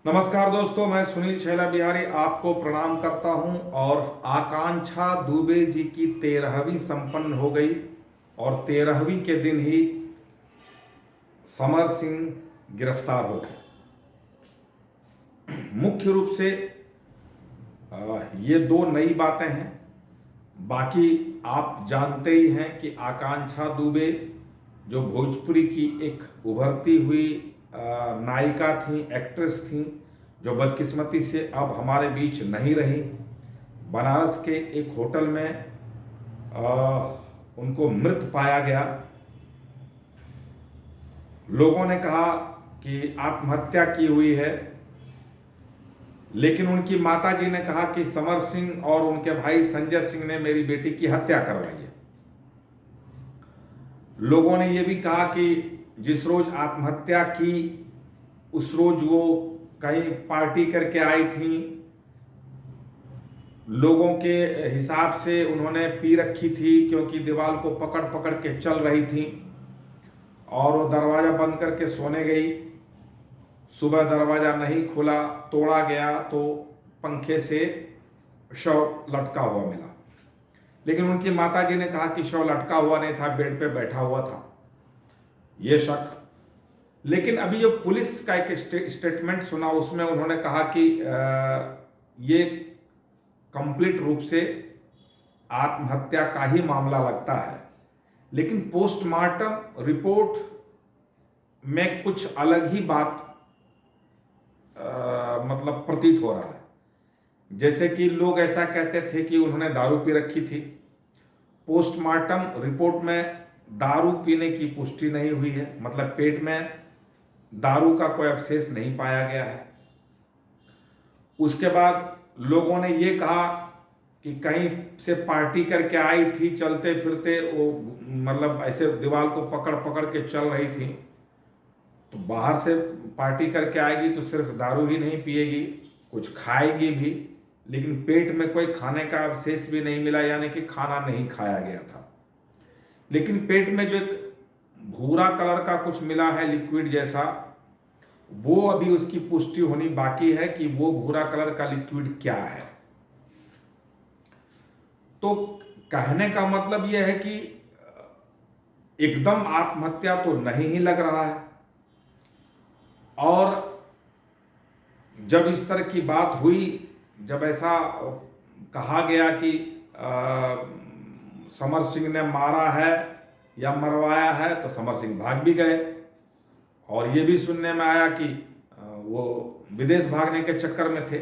नमस्कार दोस्तों, मैं सुनील छैला बिहारी आपको प्रणाम करता हूं। और आकांक्षा दुबे जी की 13वीं संपन्न हो गई और 13वीं के दिन ही समर सिंह गिरफ्तार हो गए। मुख्य रूप से ये दो नई बातें हैं। बाकी आप जानते ही हैं कि आकांक्षा दुबे जो भोजपुरी की एक उभरती हुई नायिका थी, एक्ट्रेस थी, जो बदकिस्मती से अब हमारे बीच नहीं रही। बनारस के एक होटल में उनको मृत पाया गया। लोगों ने कहा कि आत्महत्या की हुई है, लेकिन उनकी माता जी ने कहा कि समर सिंह और उनके भाई संजय सिंह ने मेरी बेटी की हत्या करवाई है। लोगों ने यह भी कहा कि जिस रोज आत्महत्या की उस रोज वो कहीं पार्टी करके आई थी। लोगों के हिसाब से उन्होंने पी रखी थी, क्योंकि दीवार को पकड़ पकड़ के चल रही थी और वो दरवाज़ा बंद करके सोने गई। सुबह दरवाज़ा नहीं खुला, तोड़ा गया तो पंखे से शव लटका हुआ मिला। लेकिन उनकी माताजी ने कहा कि शव लटका हुआ नहीं था, बेड पे बैठा हुआ था। ये शक। लेकिन अभी जो पुलिस का एक स्टेटमेंट सुना, उसमें उन्होंने कहा कि ये कंप्लीट रूप से आत्महत्या का ही मामला लगता है, लेकिन पोस्टमार्टम रिपोर्ट में कुछ अलग ही बात मतलब प्रतीत हो रहा है। जैसे कि लोग ऐसा कहते थे कि उन्होंने दारू पी रखी थी। पोस्टमार्टम रिपोर्ट में दारू पीने की पुष्टि नहीं हुई है, मतलब पेट में दारू का कोई अवशेष नहीं पाया गया है। उसके बाद लोगों ने ये कहा कि कहीं से पार्टी करके आई थी, चलते फिरते वो मतलब ऐसे दीवार को पकड़ पकड़ के चल रही थी। तो बाहर से पार्टी करके आएगी तो सिर्फ दारू ही नहीं पिएगी, कुछ खाएगी भी, लेकिन पेट में कोई खाने का अवशेष भी नहीं मिला, यानी कि खाना नहीं खाया गया था। लेकिन पेट में जो एक भूरा कलर का कुछ मिला है, लिक्विड जैसा, वो अभी उसकी पुष्टि होनी बाकी है कि वो भूरा कलर का लिक्विड क्या है। तो कहने का मतलब यह है कि एकदम आत्महत्या तो नहीं ही लग रहा है। और जब इस तरह की बात हुई, जब ऐसा कहा गया कि समर सिंह ने मारा है या मरवाया है, तो समर सिंह भाग भी गए। और ये भी सुनने में आया कि वो विदेश भागने के चक्कर में थे।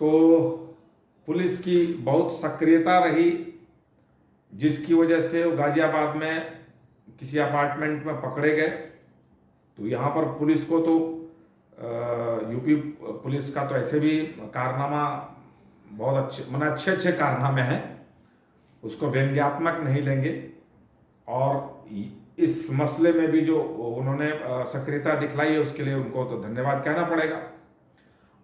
तो पुलिस की बहुत सक्रियता रही, जिसकी वजह से वो गाजियाबाद में किसी अपार्टमेंट में पकड़े गए। तो यहाँ पर पुलिस को तो यूपी पुलिस का तो ऐसे भी कारनामा बहुत अच्छे, मतलब अच्छे अच्छे कारनामे हैं, उसको व्यंग्यात्मक नहीं लेंगे। और इस मसले में भी जो उन्होंने सक्रियता दिखलाई है, उसके लिए उनको तो धन्यवाद कहना पड़ेगा।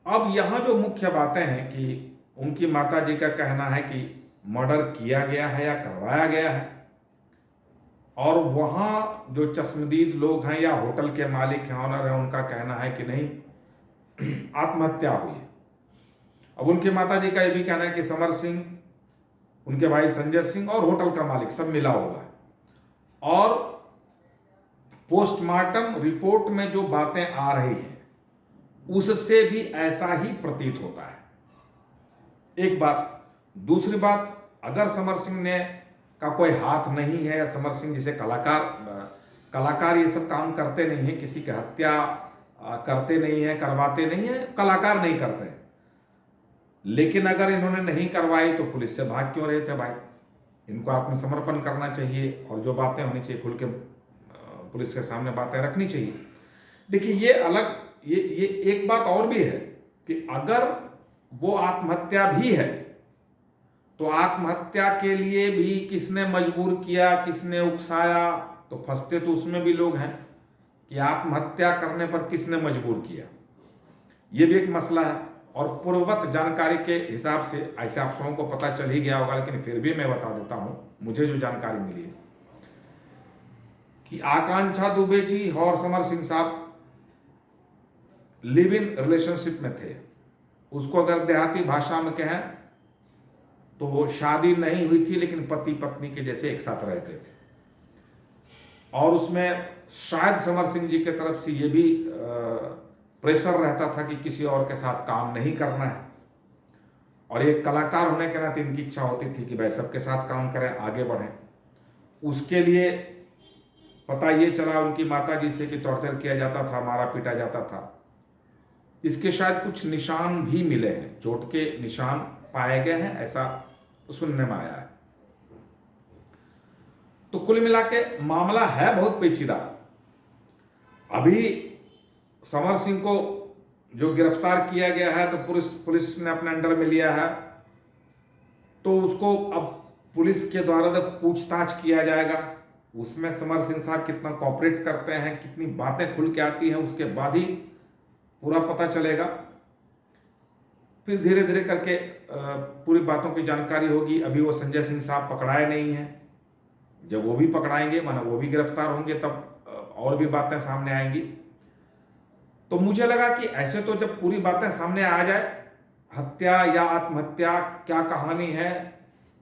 अब यहाँ जो मुख्य बातें हैं कि उनकी माताजी का कहना है कि मर्डर किया गया है या करवाया गया है, और वहाँ जो चश्मदीद लोग हैं या होटल के मालिक हैं, ऑनर हैं, उनका कहना है कि नहीं, आत्महत्या हुई है। अब उनकी माताजी का ये भी कहना है कि समर सिंह, उनके भाई संजय सिंह और होटल का मालिक सब मिला हुआ है। और पोस्टमार्टम रिपोर्ट में जो बातें आ रही हैं, उससे भी ऐसा ही प्रतीत होता है। एक बात। दूसरी बात, अगर समर सिंह ने का कोई हाथ नहीं है, या समर सिंह जैसे कलाकार ये सब काम करते नहीं हैं, किसी की हत्या करते नहीं है, करवाते नहीं है, कलाकार नहीं करते। लेकिन अगर इन्होंने नहीं करवाई तो पुलिस से भाग क्यों रहे थे भाई? इनको आत्मसमर्पण करना चाहिए और जो बातें होनी चाहिए खुल के पुलिस के सामने बातें रखनी चाहिए। देखिए, ये अलग, ये एक बात और भी है कि अगर वो आत्महत्या भी है, तो आत्महत्या के लिए भी किसने मजबूर किया, किसने उकसाया, तो फंसते तो उसमें भी लोग हैं कि आत्महत्या करने पर किसने मजबूर किया। ये भी एक मसला है। और पूर्ववत जानकारी के हिसाब से ऐसे आप सबों को पता चल ही गया होगा, लेकिन फिर भी मैं बता देता हूं, मुझे जो जानकारी मिली है कि आकांक्षा दुबे जी और समर सिंह साहब लिव इन रिलेशनशिप में थे। उसको अगर देहाती भाषा में कहें तो शादी नहीं हुई थी, लेकिन पति पत्नी के जैसे एक साथ रहते थे। और उसमें शायद समर सिंह जी की तरफ से ये भी प्रेशर रहता था कि किसी और के साथ काम नहीं करना है, और एक कलाकार होने के नाते इनकी इच्छा होती थी कि भाई सबके साथ काम करें, आगे बढ़ें। उसके लिए पता ये चला उनकी माता जी से कि टॉर्चर किया जाता था, मारा पीटा जाता था। इसके शायद कुछ निशान भी मिले हैं, चोट के निशान पाए गए हैं, ऐसा सुनने में आया है। तो कुल मिला के मामला है बहुत पेचीदा। अभी समर सिंह को जो गिरफ्तार किया गया है तो पुलिस ने अपने अंडर में लिया है, तो उसको अब पुलिस के द्वारा जब पूछताछ किया जाएगा, उसमें समर सिंह साहब कितना कॉपरेट करते हैं, कितनी बातें खुल के आती हैं, उसके बाद ही पूरा पता चलेगा। फिर धीरे धीरे करके पूरी बातों की जानकारी होगी। अभी वो संजय सिंह साहब पकड़ाए नहीं हैं, जब वो भी पकड़ाएंगे, माना वो भी गिरफ्तार होंगे, तब और भी बातें सामने आएंगी। तो मुझे लगा कि ऐसे तो जब पूरी बातें सामने आ जाए, हत्या या आत्महत्या क्या कहानी है,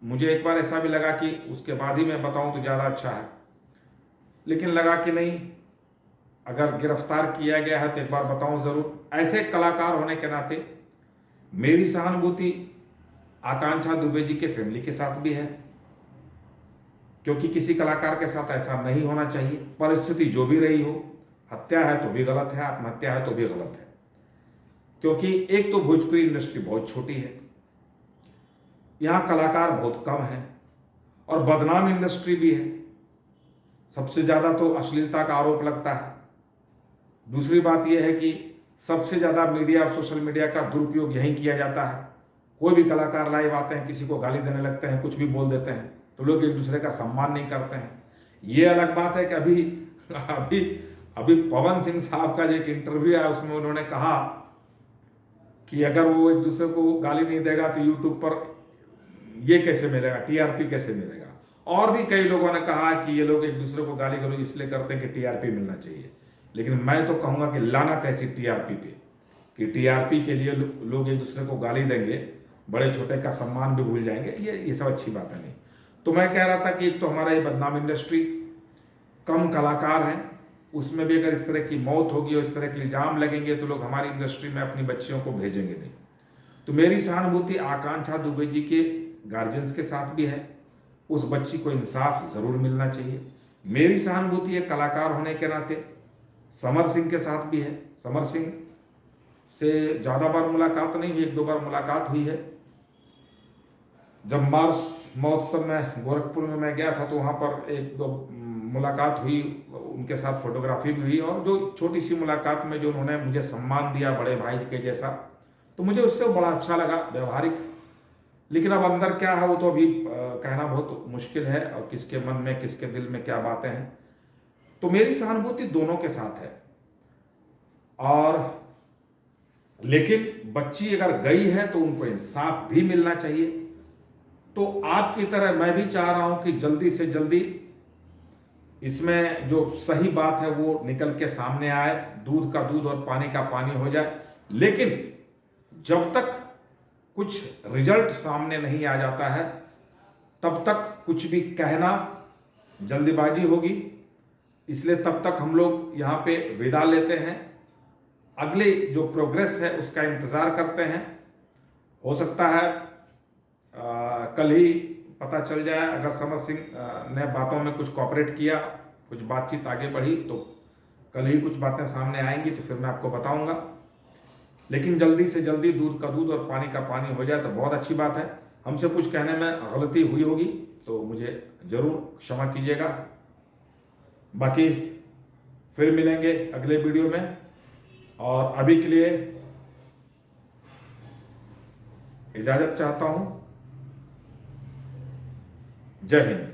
मुझे एक बार ऐसा भी लगा कि उसके बाद ही मैं बताऊं तो ज़्यादा अच्छा है, लेकिन लगा कि नहीं, अगर गिरफ्तार किया गया है तो एक बार बताऊं ज़रूर। ऐसे कलाकार होने के नाते मेरी सहानुभूति आकांक्षा दुबे जी के फैमिली के साथ भी है, क्योंकि किसी कलाकार के साथ ऐसा नहीं होना चाहिए। परिस्थिति जो भी रही हो, हत्या है तो भी गलत है, आत्महत्या है तो भी गलत है, क्योंकि एक तो भोजपुरी इंडस्ट्री बहुत छोटी है, यहाँ कलाकार बहुत कम हैं, और बदनाम इंडस्ट्री भी है। सबसे ज़्यादा तो अश्लीलता का आरोप लगता है। दूसरी बात यह है कि सबसे ज़्यादा मीडिया और सोशल मीडिया का दुरुपयोग यहीं किया जाता है। कोई भी कलाकार लाइव आते हैं, किसी को गाली देने लगते हैं, कुछ भी बोल देते हैं, तो लोग एक दूसरे का सम्मान नहीं करते हैं। ये अलग बात है कि अभी अभी पवन सिंह साहब का जो एक इंटरव्यू है, उसमें उन्होंने कहा कि अगर वो एक दूसरे को गाली नहीं देगा तो यूट्यूब पर ये कैसे मिलेगा, टीआरपी कैसे मिलेगा। और भी कई लोगों ने कहा कि ये लोग एक दूसरे को गाली गलौज इसलिए करते हैं कि टीआरपी मिलना चाहिए। लेकिन मैं तो कहूँगा कि लानत ऐसी टीआरपी पे कि टीआरपी के लिए लोग एक दूसरे को गाली देंगे, बड़े छोटे का सम्मान भी भूल जाएंगे। ये सब अच्छी बात है नहीं। तो मैं कह रहा था कि एक तो हमारा ये बदनाम इंडस्ट्री, कम कलाकार हैं, उसमें भी अगर इस तरह की मौत होगी और इस तरह के इल्ज़ाम लगेंगे तो लोग हमारी इंडस्ट्री में अपनी बच्चियों को भेजेंगे नहीं। तो मेरी सहानुभूति आकांक्षा दुबे जी के गार्जियंस के साथ भी है। उस बच्ची को इंसाफ ज़रूर मिलना चाहिए। मेरी सहानुभूति एक कलाकार होने के नाते समर सिंह के साथ भी है। समर सिंह से ज़्यादा बार मुलाकात नहीं हुई, 1-2 बार मुलाकात हुई है। जब मार्च महोत्सव में गोरखपुर में मैं गया था तो वहाँ पर 1-2 मुलाकात हुई, उनके साथ फोटोग्राफी भी हुई, और जो छोटी सी मुलाकात में जो उन्होंने मुझे सम्मान दिया बड़े भाई के जैसा, तो मुझे उससे बड़ा अच्छा लगा, व्यवहारिक। लेकिन अब अंदर क्या है वो तो अभी कहना बहुत मुश्किल है, और किसके मन में किसके दिल में क्या बातें हैं। तो मेरी सहानुभूति दोनों के साथ है। और लेकिन बच्ची अगर गई है तो उनको इंसाफ भी मिलना चाहिए। तो आपकी तरह मैं भी चाह रहा हूं कि जल्दी से जल्दी इसमें जो सही बात है वो निकल के सामने आए, दूध का दूध और पानी का पानी हो जाए। लेकिन जब तक कुछ रिजल्ट सामने नहीं आ जाता है तब तक कुछ भी कहना जल्दीबाजी होगी। इसलिए तब तक हम लोग यहाँ पे विदा लेते हैं, अगले जो प्रोग्रेस है उसका इंतज़ार करते हैं। हो सकता है कल ही पता चल जाए, अगर समर सिंह ने बातों में कुछ कॉपरेट किया, कुछ बातचीत आगे बढ़ी, तो कल ही कुछ बातें सामने आएंगी, तो फिर मैं आपको बताऊंगा। लेकिन जल्दी से जल्दी दूध का दूध और पानी का पानी हो जाए तो बहुत अच्छी बात है। हमसे कुछ कहने में गलती हुई होगी तो मुझे ज़रूर क्षमा कीजिएगा। बाकी फिर मिलेंगे अगले वीडियो में, और अभी के लिए इजाज़त चाहता हूँ। जय हिंद।